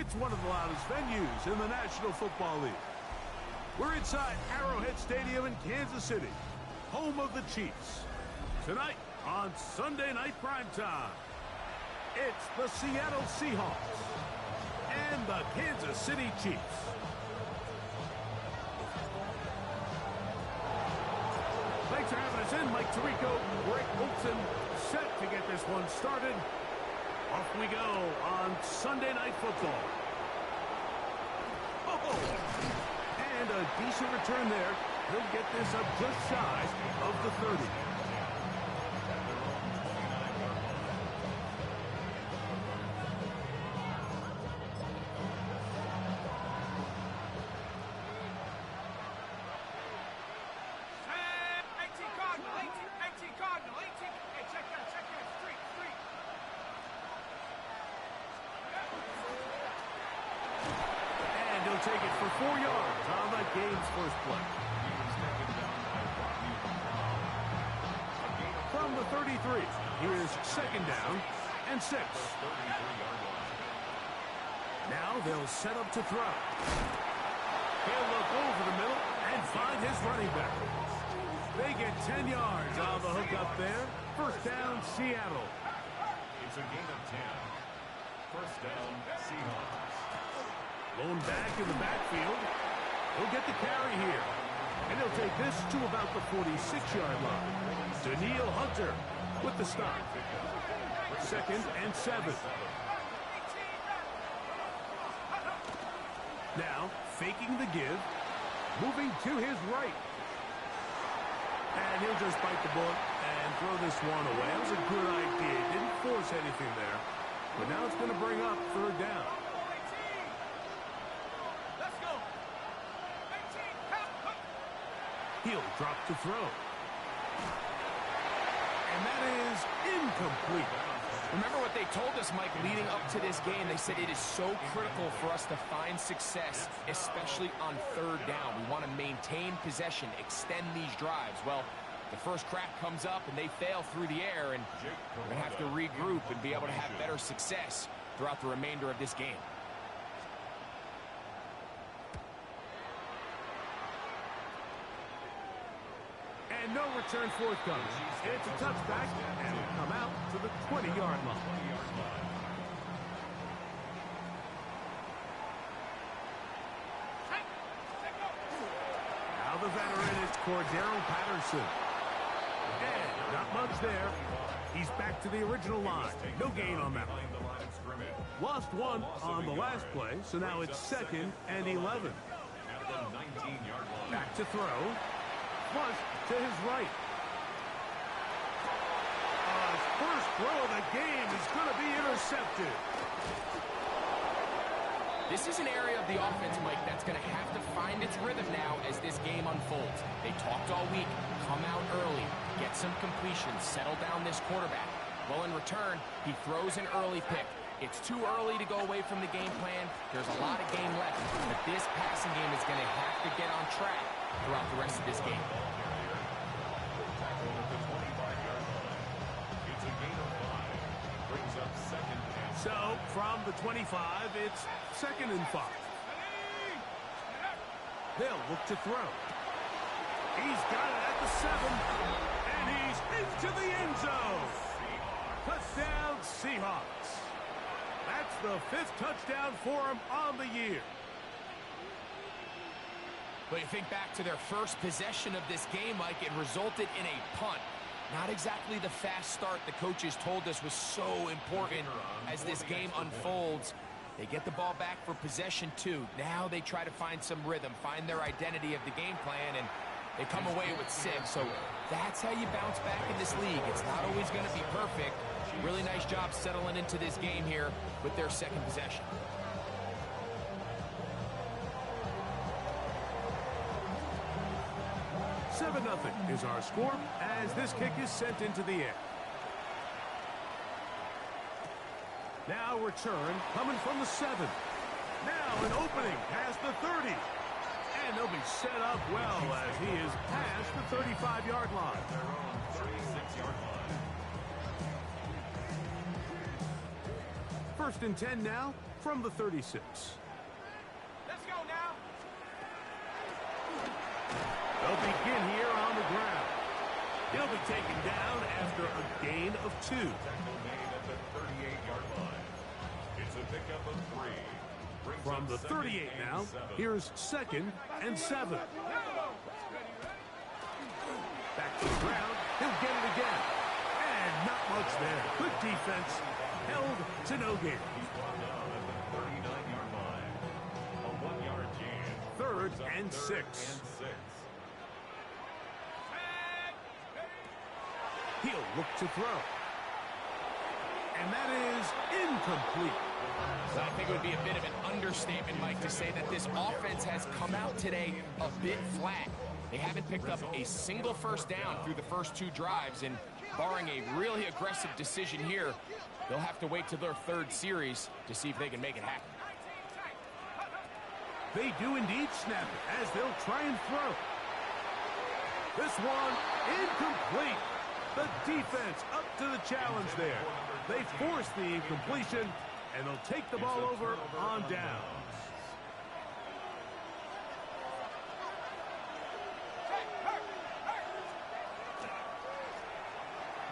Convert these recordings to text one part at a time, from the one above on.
It's one of the loudest venues in the National Football League. We're inside Arrowhead Stadium in Kansas City, home of the Chiefs. Tonight on Sunday Night Primetime, it's the Seattle Seahawks and the Kansas City Chiefs. Thanks for having us in. Mike Tirico, Greg Olson, set to get this one started. Off we go on Sunday Night Football. Oh, and a decent return there. He'll get this up just shy of the 30. Take it for 4 yards on the game's first play. From the 33, here's second down and 6. Now they'll set up to throw. He'll look over the middle and find his running back. They get 10 yards on the hook up there. First down, Seattle. It's a gain of 10. First down, Seahawks. Lone back in the backfield. He'll get the carry here. And he'll take this to about the 46-yard line. Daniil Hunter with the stop. Second and 7. Now, faking the give. Moving to his right. And he'll just bite the bullet and throw this one away. That was a good idea. Didn't force anything there. But now it's going to bring up third down. He'll drop to throw. And that is incomplete. Remember what they told us, Mike, leading up to this game. They said it is so critical for us to find success, especially on third down. We want to maintain possession, extend these drives. Well, the first crack comes up and they fail through the air, and we're going to have to regroup and be able to have better success throughout the remainder of this game. And no return forthcoming. It's a touchback, and it'll come out to the 20-yard line. Now the veteran is Cordero Patterson. And not much there. He's back to the original line. No gain on that one. Lost one on the last play, so now it's second and 11. Back to throw. Flush to his right. His first throw of the game is going to be intercepted. This is an area of the offense, Mike, that's going to have to find its rhythm now as this game unfolds. They talked all week, come out early, get some completions, settle down this quarterback. Well, in return, he throws an early pick. It's too early to go away from the game plan. There's a lot of game left, but this passing game is going to have to get on track throughout the rest of this game. So, from the 25, it's second and 5. They'll look to throw. He's got it at the 7, and he's into the end zone. Touchdown, Seahawks. That's the 5th touchdown for him on the year. But you think back to their first possession of this game, Mike, it resulted in a punt. Not exactly the fast start the coaches told us was so important as this game unfolds. They get the ball back for possession 2. Now they try to find some rhythm, find their identity of the game plan, and they come away with 6. So that's how you bounce back in this league. It's not always going to be perfect. Really nice job settling into this game here with their second possession. 7-0 is our score as this kick is sent into the air. Now return coming from the 7. Now an opening past the 30. And they'll be set up well as he is past the 35-yard line. Their own 36-yard line. First and 10 now from the 36. Let's go now. They'll begin here on the ground. He'll be taken down after a gain of 2. Tackle made at the 38-yard line. It's a pickup of 3. Brings From up the second 38 and now, 7. here's 2nd and 7. Back to the ground. He'll get it again. And not much there. Good defense. Held to no gain. He's brought down at the 39-yard line. A 1-yard gain. 3rd Brings up and 3rd 6. and 6. He'll look to throw. And that is incomplete. So I think it would be a bit of an understatement, Mike, to say that this offense has come out today a bit flat. They haven't picked up a single first down through the first 2 drives, and barring a really aggressive decision here, they'll have to wait to their 3rd series to see if they can make it happen. They do indeed snap it as they'll try and throw. This one incomplete. The defense up to the challenge there. They force the incompletion, and they'll take the ball over on downs.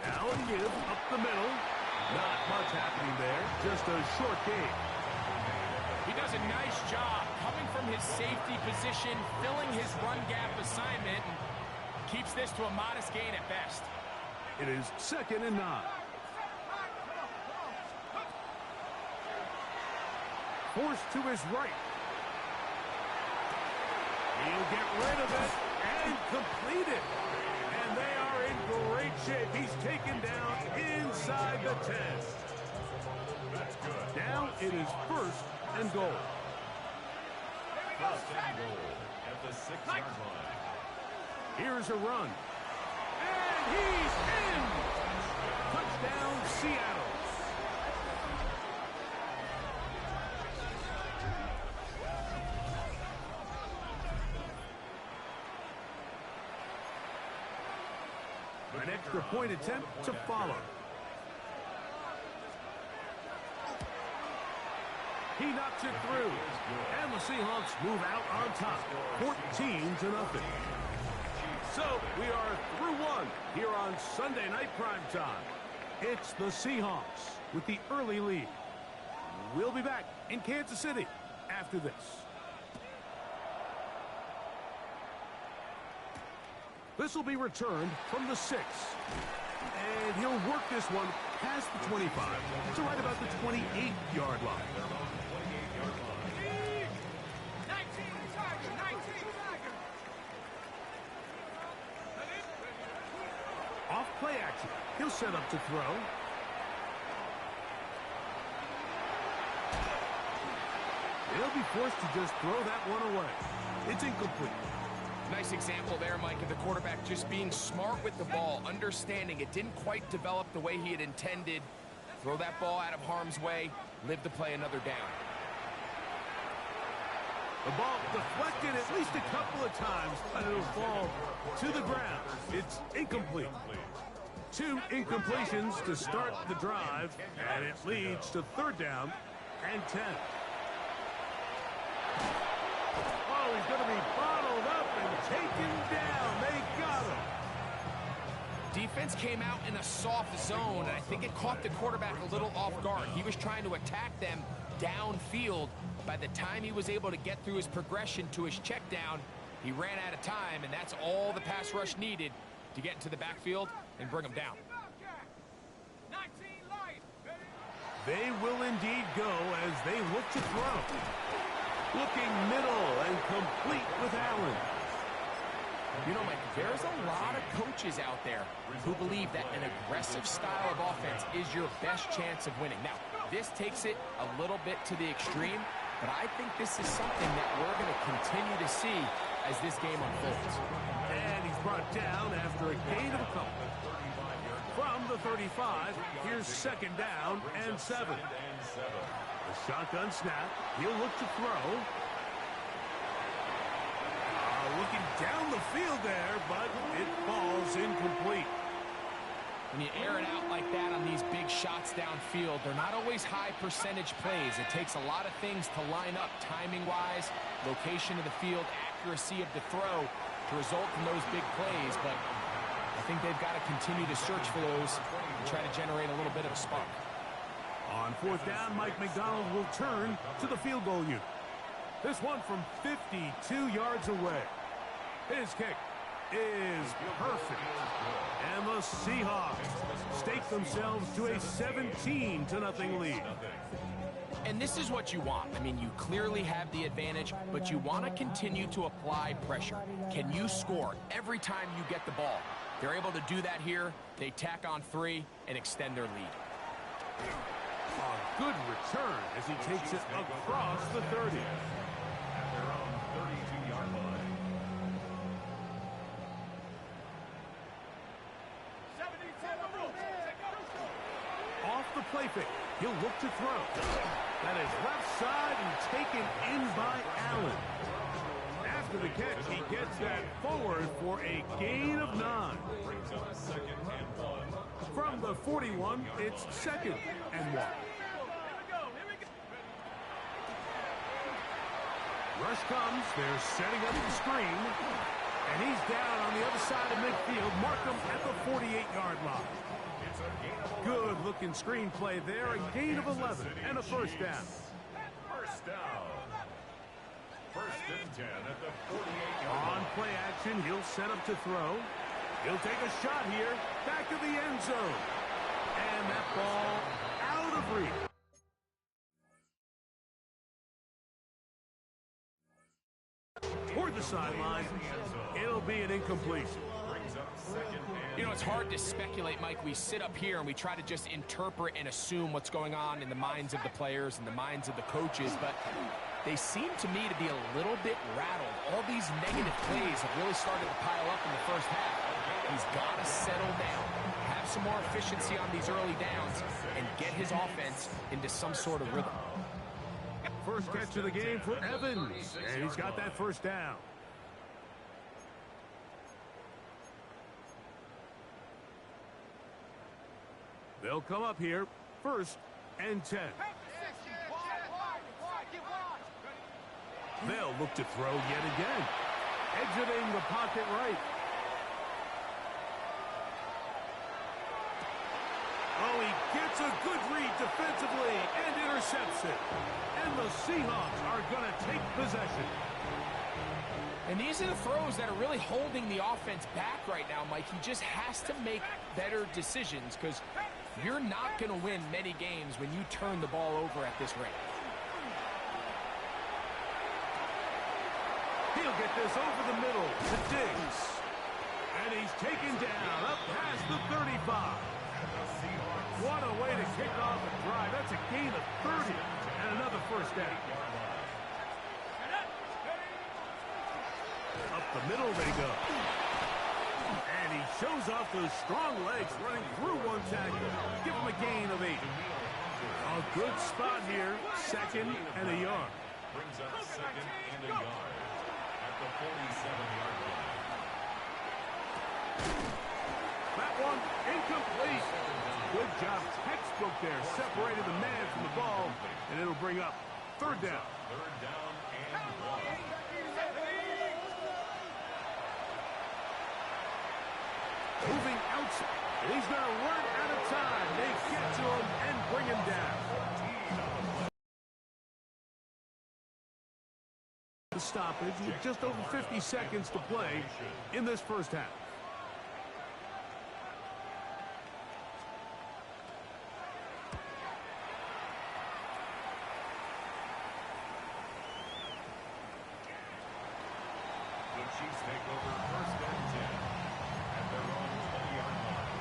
Now and give up the middle. Not much happening there. Just a short gain. He does a nice job coming from his safety position, filling his run gap assignment, and keeps this to a modest gain at best. It is 2nd and 9. Forced to his right. He'll get rid of it and complete it. And they are in great shape. He's taken down inside the 10. Now it is 1st and goal. 1st and goal at the 6-yard line. Here's a run. And he's in! Touchdown, Seattle. An extra point attempt to follow. He knocks it through. And the Seahawks move out on top. 14-0. So we are through 1 here on Sunday Night Primetime. It's the Seahawks with the early lead. We'll be back in Kansas City after this. This will be returned from the 6. And he'll work this one past the 25 to right about the 28-yard line. Off play action. He'll set up to throw. He'll be forced to just throw that one away. It's incomplete. Nice example there, Mike, of the quarterback just being smart with the ball, understanding it didn't quite develop the way he had intended. Throw that ball out of harm's way, live to play another down. The ball deflected at least a couple of times, and it'll fall to the ground. It's incomplete. 2 incompletions to start the drive, and it leads to 3rd down and 10. Oh, he's going to be bottled up and taken down. They got him. Defense came out in a soft zone, and I think it caught the quarterback a little off guard. He was trying to attack them downfield. By the time he was able to get through his progression to his check down, he ran out of time, and that's all the pass rush needed to get into the backfield and bring him down. They will indeed go as they look to throw. Looking middle and complete with Allen. You know, Mike, there's a lot of coaches out there who believe that an aggressive style of offense is your best chance of winning. Now, this takes it a little bit to the extreme, but I think this is something that we're going to continue to see as this game unfolds. And he's brought down after a gain of a couple. From the 35, here's 2nd down and 7. The shotgun snap. He'll look to throw. Looking down the field there, but it falls incomplete. When you air it out like that on these big shots downfield, they're not always high percentage plays. It takes a lot of things to line up timing-wise, location of the field, accuracy of the throw to result in those big plays. But I think they've got to continue to search for those and try to generate a little bit of a spark. On fourth down, Mike McDonald will turn to the field goal unit. This one from 52 yards away. His kick is perfect. And the Seahawks stake themselves to a 17-0 lead. And this is what you want. I mean, you clearly have the advantage, but you want to continue to apply pressure. Can you score every time you get the ball? They're able to do that here. They tack on 3 and extend their lead. A good return as he takes it across the 30. At their own 32-yard line. Off the play fake, he'll look to throw. That is left side and taken in by Allen. After the catch, he gets that forward for a gain of 9. Brings up 2nd and 1. From the 41, it's 2nd and 1. Rush comes, they're setting up the screen, and he's down on the other side of midfield. Mark him at the 48-yard line. Good looking screen play there, a gain of 11 and a first down. First down. 1st and 10 at the 48-yard On line. play action, he'll set up to throw. He'll take a shot here, back of the end zone. And that ball out of reach. Toward the sideline, it'll be an incompletion. Brings up 2nd and You know, it's hard to speculate, Mike. We sit up here and we try to just interpret and assume what's going on in the minds of the players and the minds of the coaches, but they seem to me to be a little bit rattled. All these negative plays have really started to pile up in the first half. He's got to settle down, have some more efficiency on these early downs, and get his offense into some sort of rhythm. First catch of the game for Evans, and he's got that first down. They'll come up here, 1st and 10. They'll look to throw yet again. Exiting the pocket right. Oh, he gets a good read defensively and intercepts it. And the Seahawks are going to take possession. And these are the throws that are really holding the offense back right now, Mike. He just has to make better decisions because you're not going to win many games when you turn the ball over at this rate. He'll get this over the middle to Diggs. And he's taken down up past the 35. What a way to kick off a drive. That's a gain of 30 and another first down. Up the middle they go. And he shows off those strong legs running through one tackle. Give him a gain of 8. A good spot here, 2nd and a yard. brings up 2nd and a yard at the 47-yard line. That one incomplete. Good job, textbook there. Separated the man from the ball, and it'll bring up 3rd down. 3rd down and 1. Moving outside. He's going to run out of time. They get to him and bring him down. The stoppage with just over 50 seconds to play in this first half. The Chiefs take over 1st and 10 at their own 20-yard line.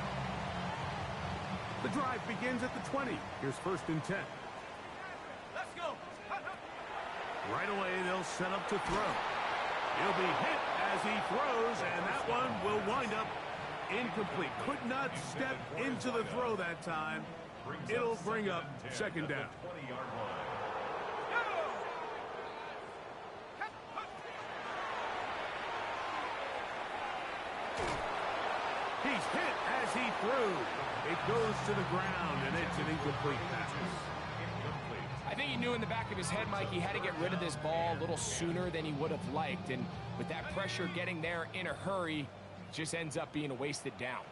The drive begins at the 20. Here's 1st and 10. Let's go. Right away, they'll set up to throw. He'll be hit as he throws, and that one will wind up incomplete. Could not step into the throw that time. It'll bring up 2nd down. 20-yard line. He He's hit as he threw. It goes to the ground, and it's an incomplete pass. I think he knew in the back of his head, Mike, he had to get rid of this ball a little sooner than he would have liked. And with that pressure getting there in a hurry, it just ends up being a wasted down.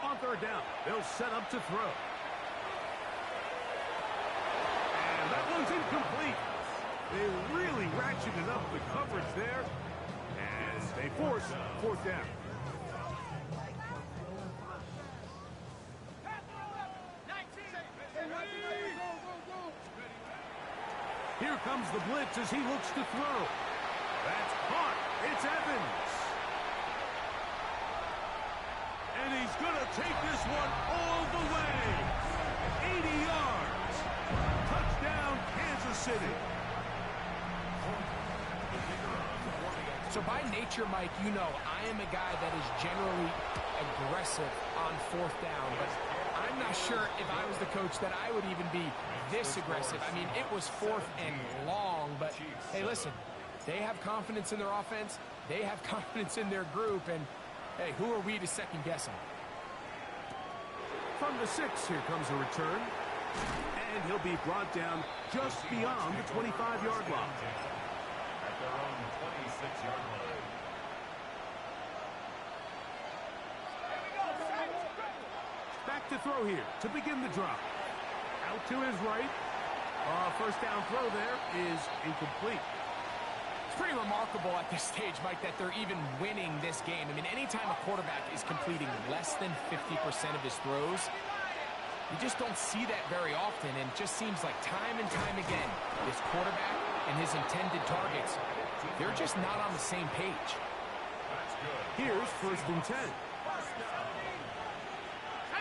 On third down, they'll set up to throw. And that one's incomplete. They really ratcheted up the coverage there. And they force fourth down. Here comes the blitz as he looks to throw. That's caught. It's Evans. And he's going to take this one all the way. 80 yards. Touchdown, Kansas City. So by nature, Mike, you know, I am a guy that is generally aggressive on fourth down, but I'm not sure if I was the coach that I would even be this aggressive. I mean, it was fourth and long, but hey, listen, they have confidence in their offense. They have confidence in their group, and hey, who are we to second guess them? From the 6, here comes a return. And he'll be brought down just beyond the 25-yard line. At their own 26-yard line. Back to throw here to begin the drive. Out to his right. First down throw there is incomplete. It's pretty remarkable at this stage, Mike, that they're even winning this game. I mean, anytime a quarterback is completing less than 50% of his throws, you just don't see that very often, and it just seems like time and time again, this quarterback and his intended targets, they're just not on the same page. Here's first and 10.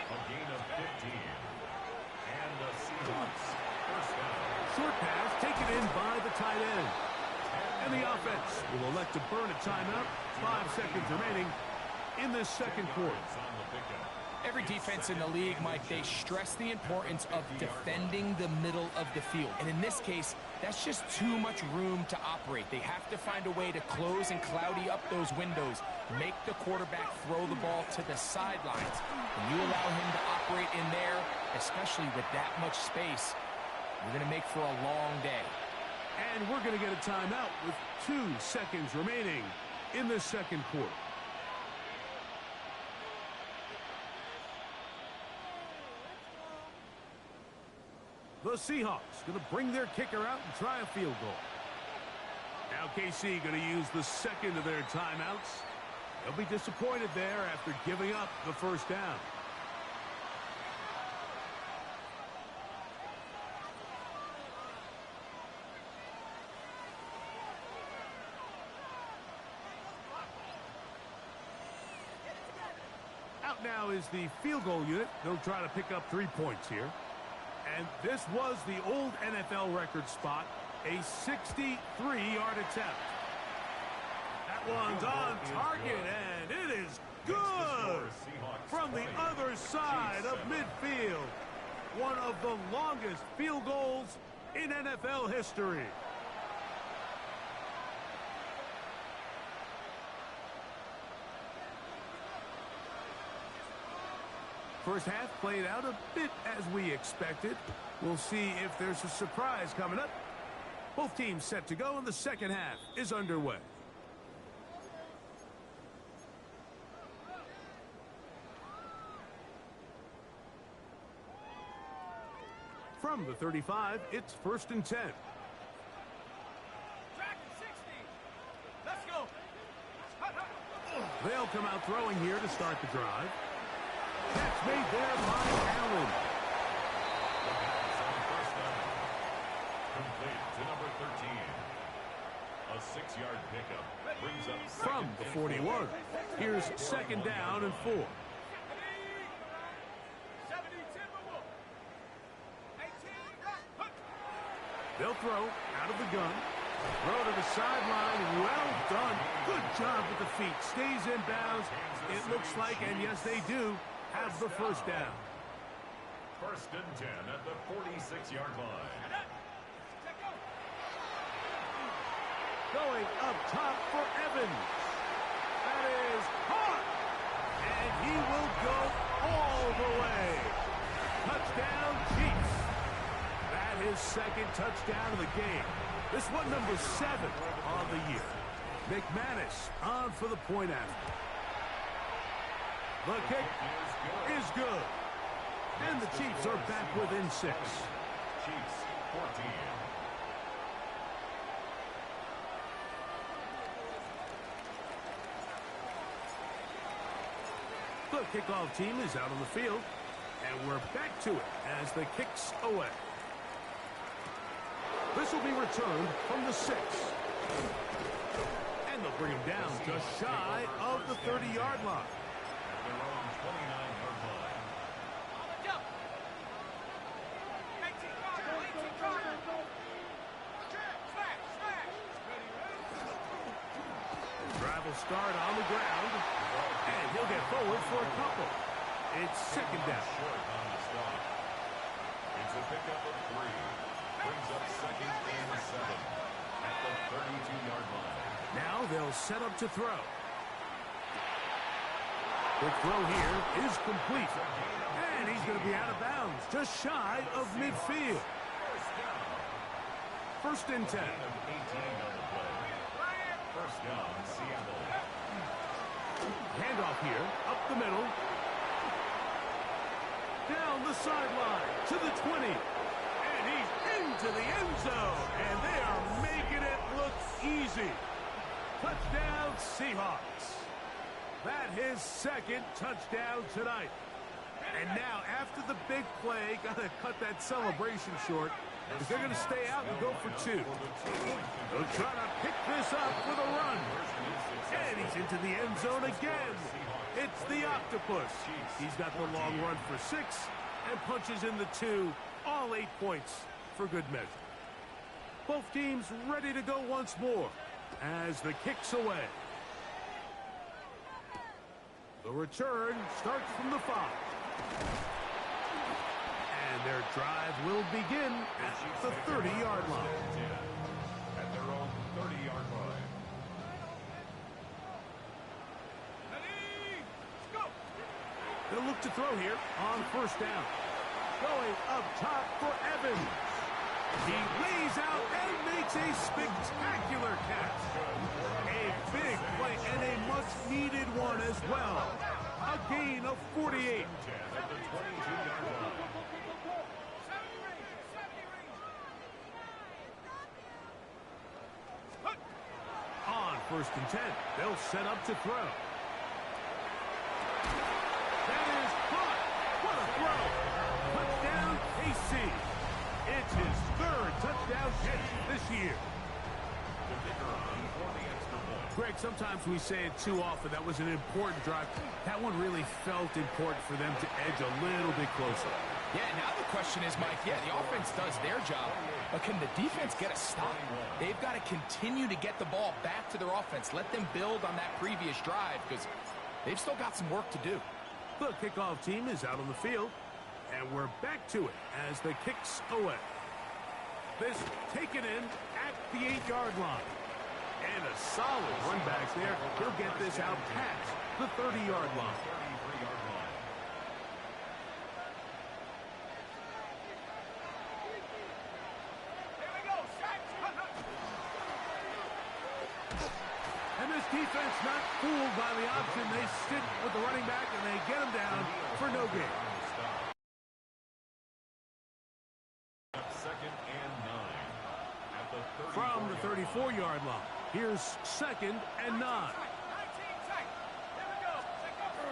A gain of 15. And the Seahawks first down. Short pass taken in by the tight end. And the offense will elect to burn a timeout. 5 seconds remaining in this second quarter. On the pickup. Every defense in the league, Mike, they stress the importance of defending the middle of the field. And in this case, that's just too much room to operate. They have to find a way to close and cloudy up those windows, make the quarterback throw the ball to the sidelines. When you allow him to operate in there, especially with that much space, you're going to make for a long day. And we're going to get a timeout with 2 seconds remaining in the second quarter. The Seahawks going to bring their kicker out and try a field goal. Now KC going to use the second of their timeouts. They'll be disappointed there after giving up the first down. Out now is the field goal unit. They'll try to pick up 3 points here. And this was the old NFL record spot, a 63-yard attempt. That one's on target, and it is good from the other side of midfield. One of the longest field goals in NFL history. First half played out a bit as we expected. We'll see if there's a surprise coming up. Both teams set to go, and the second half is underway. From the 35, it's first and 10. Track 60. Let's go. They'll come out throwing here to start the drive. Catch made there by Allen. First down. Complete to number 13. A 6-yard pickup brings up From the 41. Here's second down and 4. 70 Timberwolves. 18. They'll throw out of the gun. Throw to the sideline. Well done. Good job with the feet. Stays in bounds. It looks like, and yes, they do, have the first down. First and 10 at the 46-yard line. Going up top for Evans. That is caught. And he will go all the way. Touchdown, Chiefs. That is second touchdown of the game. This one number 7 on the year. McManus on for the point after. The kick is good. And the Chiefs are back within 6. Chiefs 14. The kickoff team is out on the field. And we're back to it as the kick's away. This will be returned from the 6. And they'll bring him down just shy of the 30-yard line. At their own 29-yard line. Jump. 18 card. Smash, smash. Drive will start on the ground. And he'll get forward for a couple. It's second down. Short on the stop. It's a pickup of 3. Brings up second and 7 at the 32-yard line. Now they'll set up to throw. The throw here is complete. And he's going to be out of bounds, just shy of midfield. First and 10. Gain of 18 on the play. First down, Seattle. Handoff here, up the middle. Down the sideline to the 20. And he's into the end zone. And they are making it look easy. Touchdown, Seahawks. That his second touchdown tonight. And now, after the big play, got to cut that celebration short. If they're going to stay out and go for 2. They'll try to pick this up with a run. And he's into the end zone again. It's the octopus. He's got the long run for 6 and punches in the 2. All 8 points for good measure. Both teams ready to go once more as the kick's away. The return starts from the 5. And their drive will begin at the 30-yard line. At their own 30-yard line. Ready, go. They'll look to throw here on first down. Going up top for Evans. He lays out and makes a spectacular catch. A big play and a much-needed one as well. A gain of 48. At the 22-yard line. 70 range. On first and 10, they'll set up to throw. That is caught. What a throw. Touchdown, KC. It's his 3rd touchdown catch this year. The kicker on for the extra point. Greg, sometimes we say it too often. That was an important drive. That one really felt important for them to edge a little bit closer. Yeah, now the question is, Mike, yeah, the offense does their job, but can the defense get a stop? They've got to continue to get the ball back to their offense. Let them build on that previous drive because they've still got some work to do. The kickoff team is out on the field, and we're back to it as the kick's away. This taken in at the 8-yard line. And a solid run back there. He'll get this out past the 30-yard line. 33-yard line. Here we go. And this defense not fooled by the option. They stick with the running back, and they get him down for no gain. Second and 9 at the 34 From the 34-yard line, here's second and 9. 19 tight. Here we go. Take over.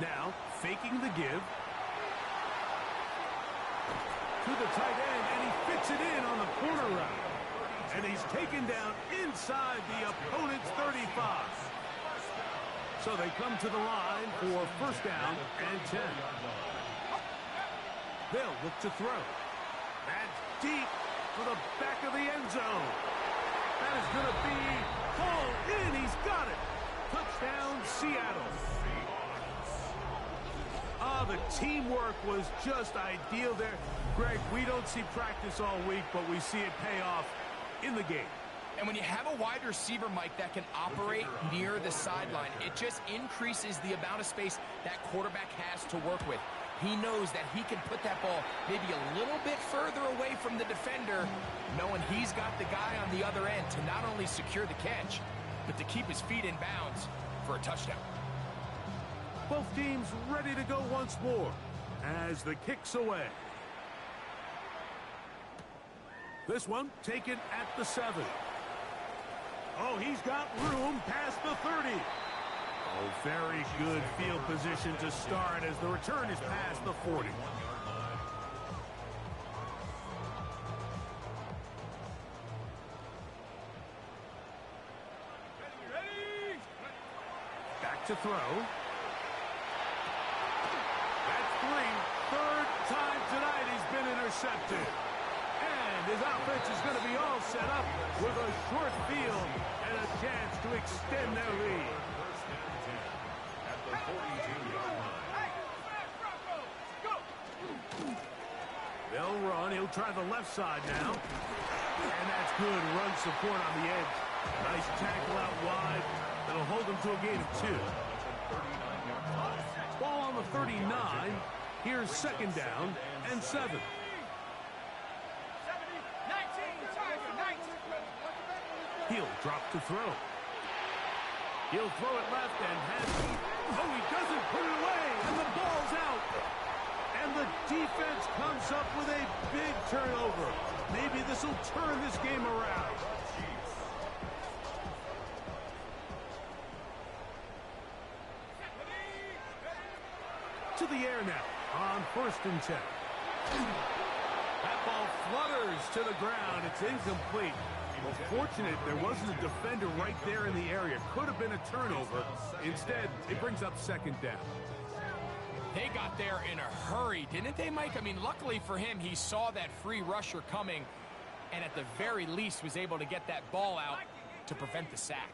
Now, faking the give to the tight end, and he fits it in on the corner route. And he's taken down inside the opponent's 35. So they come to the line for first down and 10. They'll look to throw. That's deep for the back of the end zone. That is going to be pulled in. He's got it. Touchdown, Seattle. The teamwork was just ideal there. Greg, we don't see practice all week, but we see it pay off in the game. And when you have a wide receiver, Mike, that can operate near the sideline, it just increases the amount of space that quarterback has to work with. He knows that he can put that ball maybe a little bit further away from the defender, knowing he's got the guy on the other end to not only secure the catch, but to keep his feet in bounds for a touchdown. Both teams ready to go once more as the kick's away. This one taken at the 7. Oh, he's got room past the 30. Oh, very good field position to start as the return is past the 40. Back to throw. That's 3. Third time tonight he's been intercepted. And his offense is going to be all set up with a short field and a chance to extend their lead. At the 42-yard line. They'll run. He'll try the left side now. And that's good run support on the edge. Nice tackle out wide. That'll hold him to a gain of 2. Ball on the 39. Here's second down and 7. He'll drop to throw. He'll throw it left and has... Oh, he doesn't put it away, and the ball's out. And the defense comes up with a big turnover. Maybe this will turn this game around. To the air now on 1st and 10. That ball flutters to the ground. It's incomplete. Well, fortunate there wasn't a defender right there in the area. Could have been a turnover. Instead, it brings up second down. They got there in a hurry, didn't they, Mike? I mean, luckily for him, he saw that free rusher coming and at the very least was able to get that ball out to prevent the sack.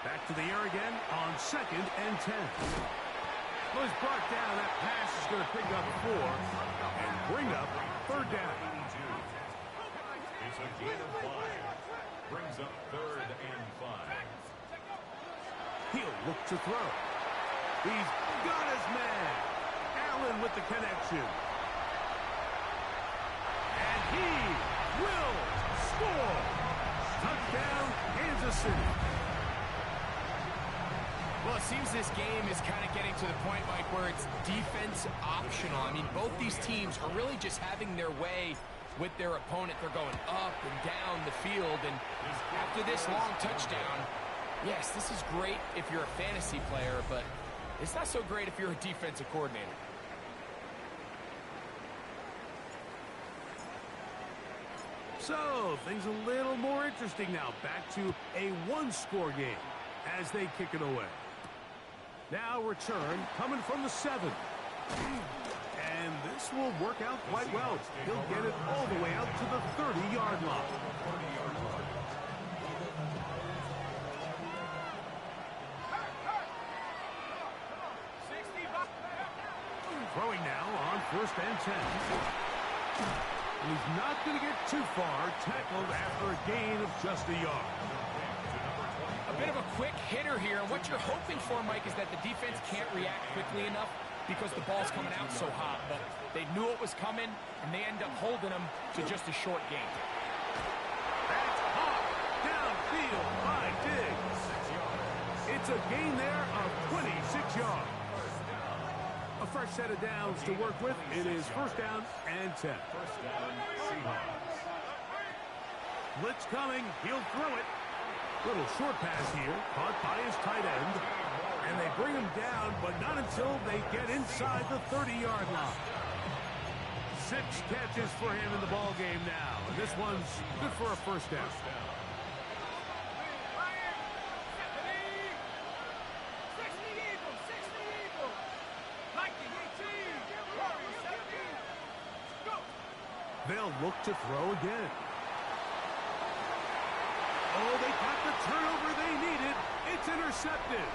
Back to the air again on 2nd and 10. Was brought down. That pass is going to pick up 4 and bring up 3rd down. It's a gain of 5. Brings up 3rd and 5. He'll look to throw. He's got his man. Allen with the connection. And he will score. Touchdown, Kansas City. Well, it seems this game is kind of getting to the point, Mike, where it's defense optional. I mean, both these teams are really just having their way with their opponent. They're going up and down the field, and after this long touchdown, yes, this is great if you're a fantasy player, but it's not so great if you're a defensive coordinator. So, things a little more interesting now. Back to a one-score game as they kick it away. Now return coming from the 7. And this will work out quite well. He'll get it all the way out to the 30-yard line. Throwing now on 1st and 10. He's not going to get too far. Tackled after a gain of just a yard. A bit of a quick hitter here, and what you're hoping for, Mike, is that the defense can't react quickly enough because the ball's coming out so hot, but they knew it was coming, and they end up holding them to just a short gain. That's hot downfield by Diggs. It's a gain there of 26 yards. A fresh set of downs to work with. It is 1st down and 10. First down, Seahawks. Blitz coming. He'll throw it. Little short pass here, caught by his tight end. And they bring him down, but not until they get inside the 30-yard line. 6 catches for him in the ball game now. And this one's good for a 1st down. They'll look to throw again. Oh, they got the turnover they needed. It's intercepted.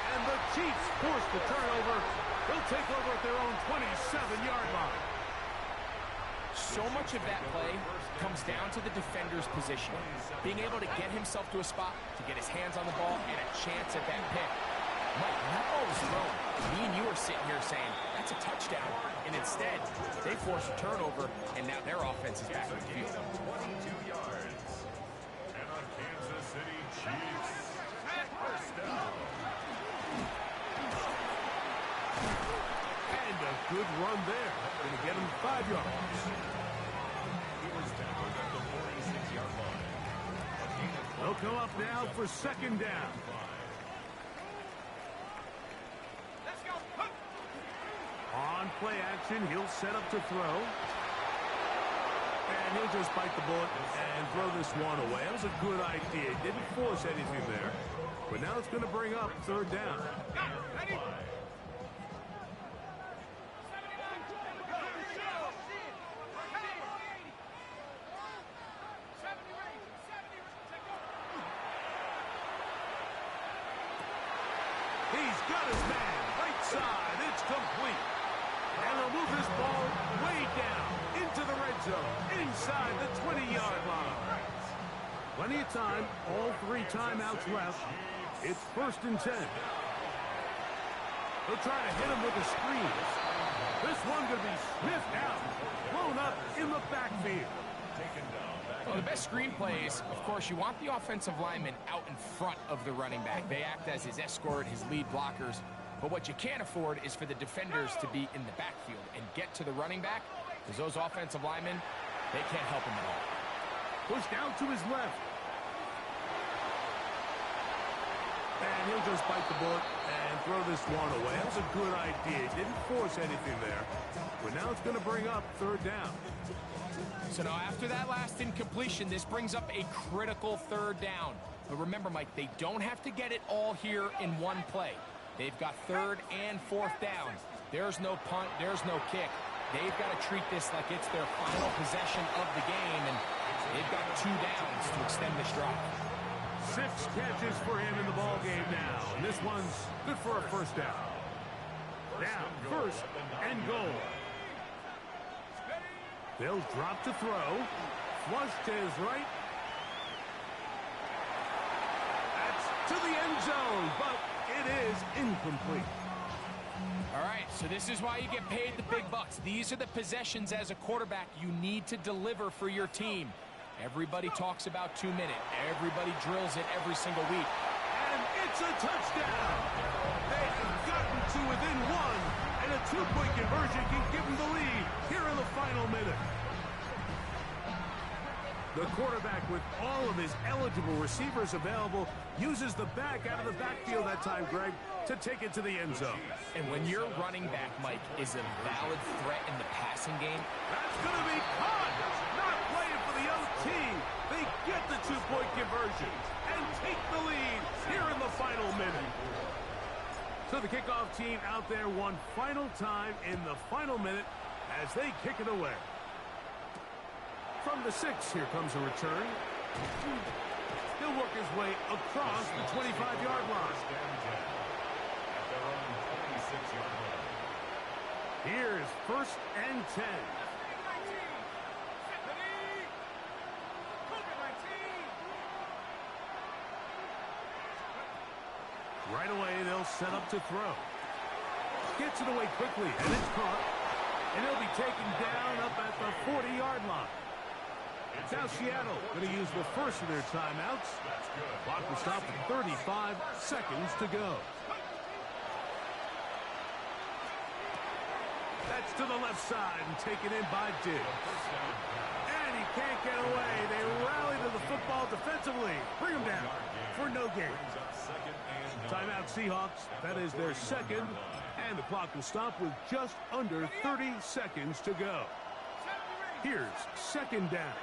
And the Chiefs force the turnover They'll take over at their own 27-yard line. So much of that play comes down to the defender's position. Being able to get himself to a spot, to get his hands on the ball, and a chance at that pick. Mike, that ball was thrown. Me and you are sitting here saying, that's a touchdown. And instead, they force a turnover, and now their offense is back in the field. 22 yards. And a Kansas City Chiefs first down. And a good run there. Going to get him 5 yards. He was tackled at the 46-yard line. They'll come up now for second down. Let's go. On play action, he'll set up to throw. And he'll just bite the bullet and throw this one away. That was a good idea. Didn't force anything there. But now it's going to bring up third down. Ready? He's got his man. Right side. It's complete. And they'll move this ball way down into the red zone. Inside the 20-yard line. Plenty of time. All 3 timeouts left. It's 1st and 10. They'll try to hit him with a screen. This one going to be sniffed out. Blown up in the backfield. Well, the best screen plays, of course, you want the offensive lineman out in front of the running back. They act as his escort, his lead blockers. But what you can't afford is for the defenders to be in the backfield and get to the running back, because those offensive linemen, they can't help him at all. Push down to his left. And he'll just bite the bullet and throw this one away. That's a good idea. Didn't force anything there. But now it's going to bring up third down. So now after that last incompletion, this brings up a critical third down. But remember, Mike, they don't have to get it all here in one play. They've got 3rd and 4th down. There's no punt. There's no kick. They've got to treat this like it's their final possession of the game, and they've got 2 downs to extend this drive. 6 catches for him in the ball game now. And this one's good for a first down. Now, 1st and goal. They'll drop to throw. Flush to his right. That's to the end zone, but it is incomplete. All right, so this is why you get paid the big bucks. These are the possessions as a quarterback you need to deliver for your team. Everybody talks about 2-minute. Everybody drills it every single week. And it's a touchdown. They have gotten to within 1, and a 2-point conversion can give them the lead here in the final minute. The quarterback, with all of his eligible receivers available, uses the back out of the backfield that time, Greg, to take it to the end zone. And when your running back, Mike, is a valid threat in the passing game, That's going to be caught. Not playing for the OT. They get the 2-point conversion and take the lead here in the final minute. So the kickoff team out there one final time in the final minute as they kick it away. From the 6, here comes a return. He'll work his way across the 25-yard line. Here's 1st and 10. Right away, they'll set up to throw. Gets it away quickly, and it's caught. And he'll be taken down up at the 40-yard line. Now Seattle going to use the first of their timeouts. Clock will stop at 35 seconds to go. That's to the left side and taken in by Diggs. And he can't get away. They rally to the football defensively. Bring him down for no gain. Timeout Seahawks. That is their second. And the clock will stop with just under 30 seconds to go. Here's second down.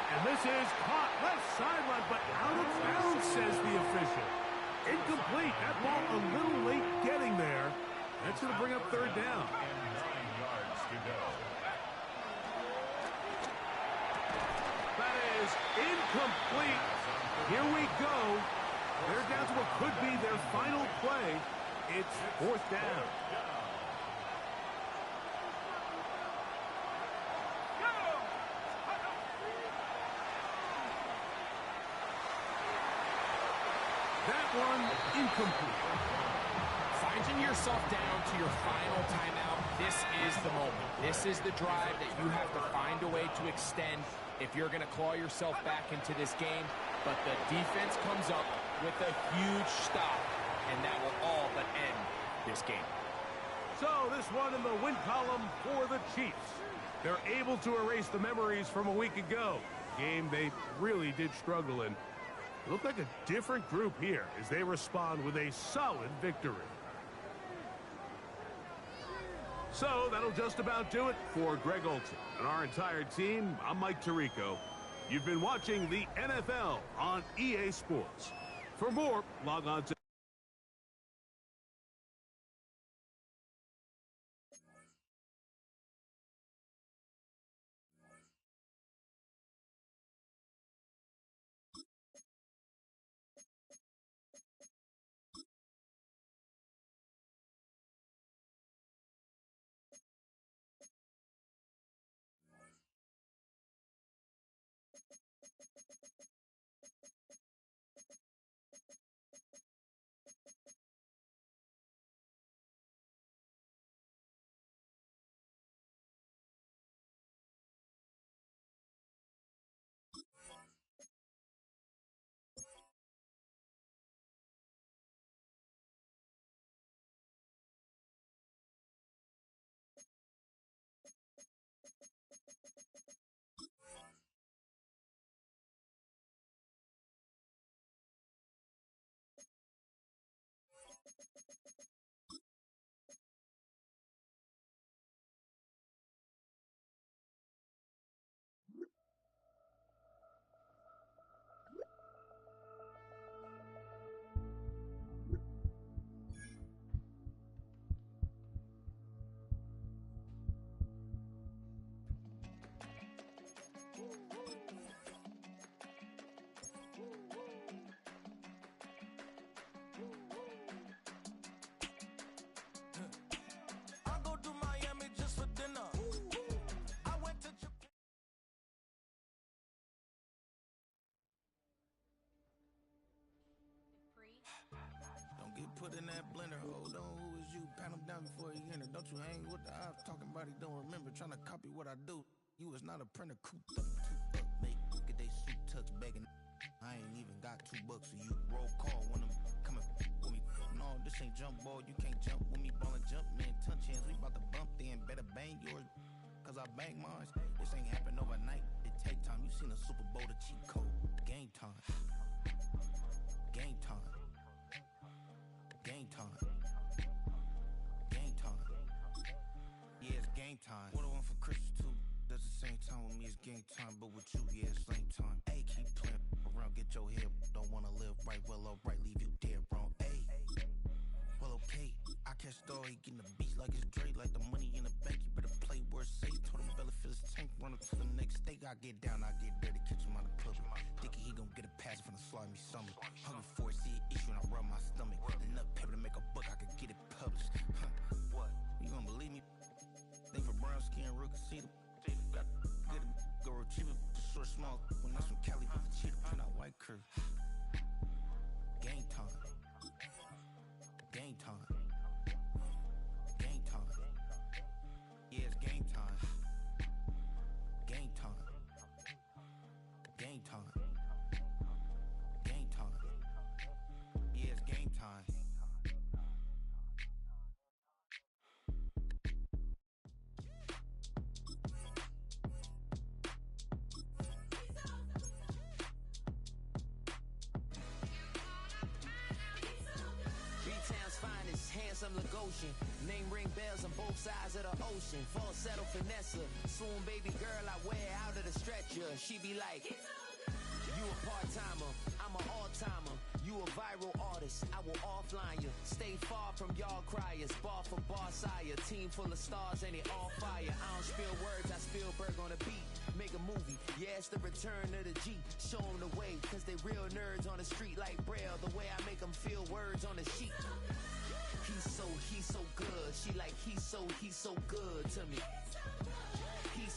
And this is caught left sideline, but out of bounds, says the official. Incomplete. That ball a little late getting there. That's going to bring up third down. That is incomplete. Here we go. They're down to what could be their final play. It's fourth down. That one incomplete. Finding yourself down to your final timeout, this is the moment. This is the drive that you have to find a way to extend if you're going to claw yourself back into this game. But the defense comes up with a huge stop, and that will all but end this game. So this one in the win column for the Chiefs. They're able to erase the memories from a week ago. Game they really did struggle in. It looked like a different group here as they respond with a solid victory. So that'll just about do it for Greg Olson and our entire team. I'm Mike Tirico. You've been watching the NFL on EA Sports. For more, log on to Put in that blender, hold on, who is you? Pat him down before he enter. Don't you hang with the ops, talking about he don't remember, trying to copy what I do. You is not a printer, cooped up, make look at they suit tucks begging. I ain't even got $2 so you roll call when I'm coming with me. No, this ain't jump ball, you can't jump with me, ballin' jump, man, touch hands, we about to bump then, better bang yours, cause I bang mine. This ain't happen overnight, it take time, you seen a Super Bowl, the cheat code, game time. Game time. Game time. Game time. Yeah, it's game time. What I want for Christmas too. Does the same time with me, it's game time. But with you, yeah, it's same time. Hey, keep playing around, get your head. Don't wanna live right, well, alright, leave you dead wrong. Hey, well, okay. I catch the dog, he getting the beats like it's Dre, like the money in the bank. You better play where it's safe. Told him Bella fill his tank, run up to the next state. I get down, I get dirty, catch him on the push. Thinking he gon' get a pass from the slimy stomach. Hungry for it, see an issue and I rub my stomach. Enough paper to make a book, I could get it published. What? You gon' believe me? Think for brown skin, real can see them. Got get it, go retrieve it, just short small. When that's from Cali with the cheetah, print out white curve. Game time. Game time. Game time. Yeah, it's game time. Game time. Game time. Game time. Yeah, it's game time. Handsome Lagosian, name ring bells on both sides of the ocean. Falsetto finesse, swoon baby girl I wear out of the stretcher. She be like, you a part-timer, I'm an all-timer. You a viral artist, I will offline you. Stay far from y'all criers. Bar for bar sire. Team full of stars and they all fire. I don't spill words, I spill Berg on the beat. Make a movie, yeah, it's the return of the G. Show them the way, cause they real nerds on the street like Braille. The way I make them feel words on the sheet. He's so good. She like, he's so good to me. He's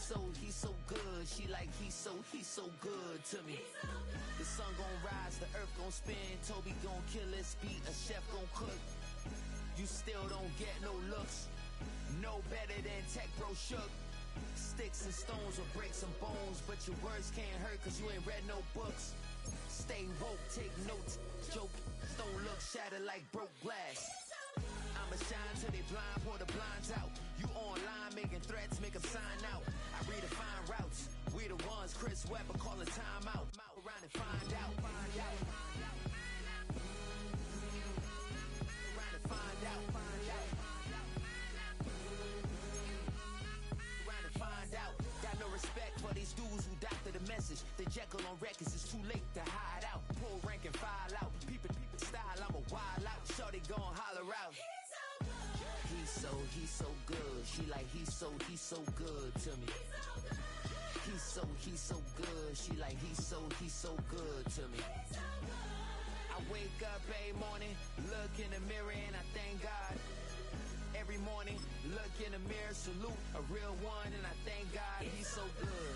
so good. She like, he's so good to me. The sun gon' rise, the earth gon' spin. Toby gon' kill this beat, a chef gon' cook. You still don't get no looks. No better than Tech Bro Shook. Sticks and stones will break some bones, but your words can't hurt cause you ain't read no books. Stay woke, take notes, joke. Don't look shattered like broke glass. I'ma shine till they blind, pour the blinds out. You online making threats, make them sign out. I redefine routes. We the ones Chris Webber calling time out. Around and find out. Around and find out. Around and find out. Got no respect for these dudes who doctor the message. The Jekyll on records, it's too late to hide out. Pull rank and file out. People style, I'm a wild out. Shorty gon' holler out. He's so good. She like, he's so good to me. He's so good. She like, he's so good to me. I wake up every morning, look in the mirror and I thank God. Every morning, look in the mirror, salute a real one and I thank God he's so good.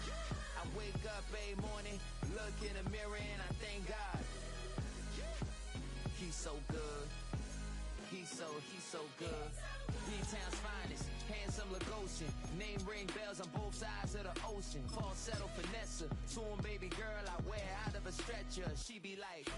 I wake up every morning, look in the mirror and I thank God. He's so good. He's so good. B-Town's finest, handsome Lagosian. Name ring bells on both sides of the ocean. Falsetto finesse, soon baby girl I wear out of a stretcher. She be like